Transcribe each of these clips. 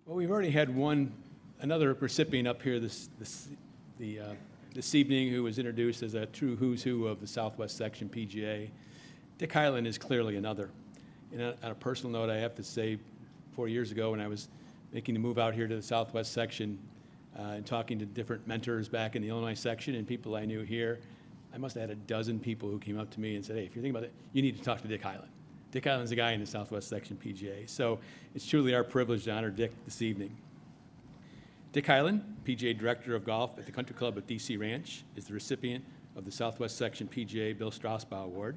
Well, we've already had another recipient up here this evening who was introduced as a true who's who of the Southwest Section PGA. Dick Hyland is clearly another. And on a personal note, I have to say, 4 years ago when I was making the move out here to the Southwest Section and talking to different mentors back in the Illinois section and people I knew here, I must have had a dozen people who came up to me and said, hey, if you're thinking about it, you need to talk to Dick Hyland. Dick Hyland's a guy in the Southwest Section PGA. So it's truly our privilege to honor Dick this evening. Dick Hyland, PGA Director of Golf at the Country Club at DC Ranch, is the recipient of the Southwest Section PGA Bill Strausbaugh Award,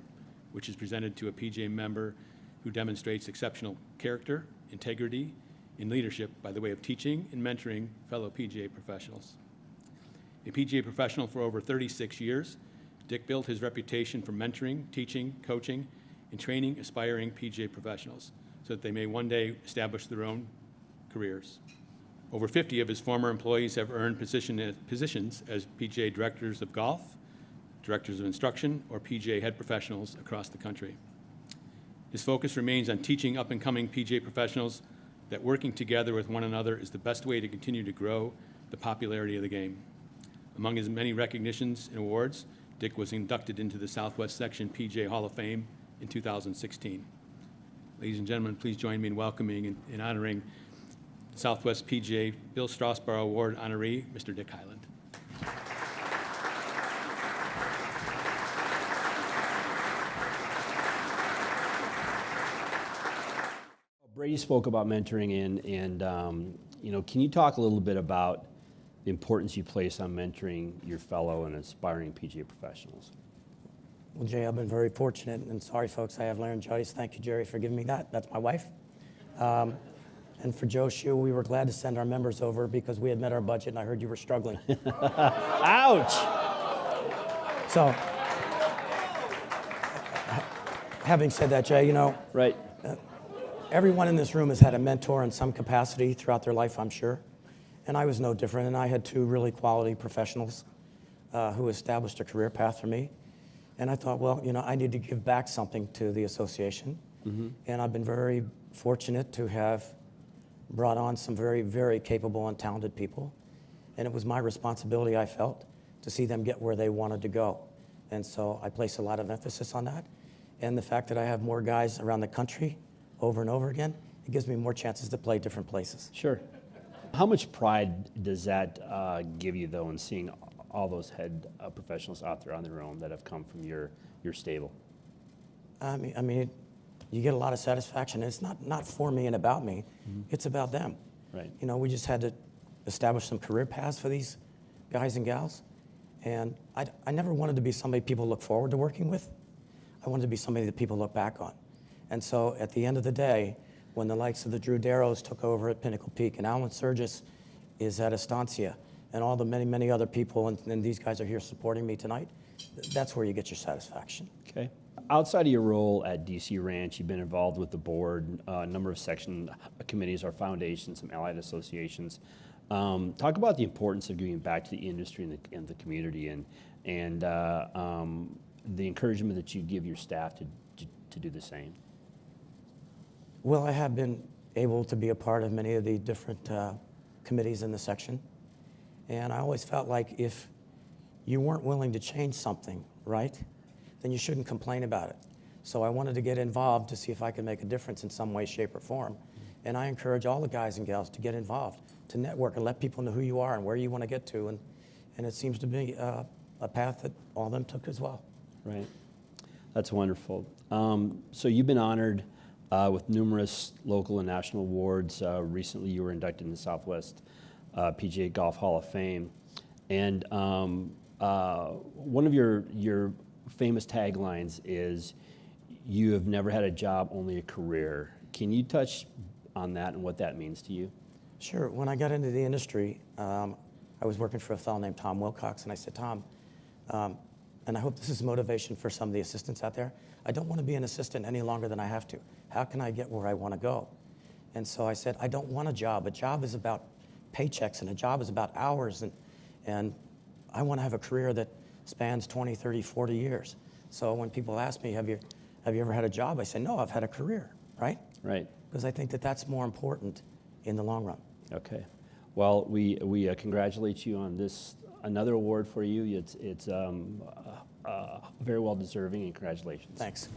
which is presented to a PGA member who demonstrates exceptional character, integrity, and leadership by the way of teaching and mentoring fellow PGA professionals. A PGA professional for over 36 years, Dick built his reputation for mentoring, teaching, coaching, and training aspiring PGA professionals so that they may one day establish their own careers. Over 50 of his former employees have earned positions as PGA Directors of Golf, Directors of Instruction, or PGA Head Professionals across the country. His focus remains on teaching up-and-coming PGA professionals that working together with one another is the best way to continue to grow the popularity of the game. Among his many recognitions and awards, Dick was inducted into the Southwest Section PGA Hall of Fame in 2016. Ladies and gentlemen, please join me in welcoming and honoring Southwest PGA Bill Strausbaugh Award honoree, Mr. Dick Hyland. Brady spoke about mentoring, and can you talk a little bit about the importance you place on mentoring your fellow and aspiring PGA professionals? Well, Jay, I've been very fortunate, and sorry, folks, I have laryngitis. Thank you, Jerry, for giving me that. That's my wife. And for Joe Shue, we were glad to send our members over because we had met our budget, and I heard you were struggling. Ouch! So, having said that, Jay, Right. Everyone in this room has had a mentor in some capacity throughout their life, I'm sure. And I was no different, and I had two really quality professionals who established a career path for me. And I thought, well, I need to give back something to the association. Mm-hmm. And I've been very fortunate to have brought on some very, very capable and talented people. And it was my responsibility, I felt, to see them get where they wanted to go. And so I place a lot of emphasis on that. And the fact that I have more guys around the country over and over again, it gives me more chances to play different places. Sure. How much pride does that give you, though, in seeing all those head professionals out there on their own that have come from your stable? I mean, you get a lot of satisfaction. It's not for me and about me. Mm-hmm. It's about them. Right. We just had to establish some career paths for these guys and gals. And I never wanted to be somebody people look forward to working with. I wanted to be somebody that people look back on. And so at the end of the day, when the likes of the Drew Darrows took over at Pinnacle Peak and Alan Surgis is at Estancia and all the many, many other people, and these guys are here supporting me tonight, that's where you get your satisfaction. Okay. Outside of your role at DC Ranch, you've been involved with the board, a number of section committees or foundations, some allied associations. Talk about the importance of giving back to the industry and the community and the encouragement that you give your staff to do the same. Well, I have been able to be a part of many of the different committees in the section. And I always felt like if you weren't willing to change something, right, then you shouldn't complain about it. So I wanted to get involved to see if I could make a difference in some way, shape, or form. And I encourage all the guys and gals to get involved, to network and let people know who you are and where you want to get to. And it seems to be a path that all of them took as well. Right. That's wonderful. So you've been honored with numerous local and national awards. Recently, you were inducted in the Southwest PGA Golf Hall of Fame. And one of your famous taglines is, "You have never had a job, only a career." Can you touch on that and what that means to you? Sure. When I got into the industry, I was working for a fellow named Tom Wilcox, and I said, Tom, and I hope this is motivation for some of the assistants out there, I don't want to be an assistant any longer than I have to. How can I get where I want to go? And so I said, I don't want a job. A job is about paychecks, and a job is about hours, and I want to have a career that spans 20, 30, 40 years. So when people ask me, have you ever had a job? I say, no, I've had a career, right? Right. Because I think that that's more important in the long run. Okay. Well, we congratulate you on this, another award for you. It's very well deserving, and congratulations. Thanks.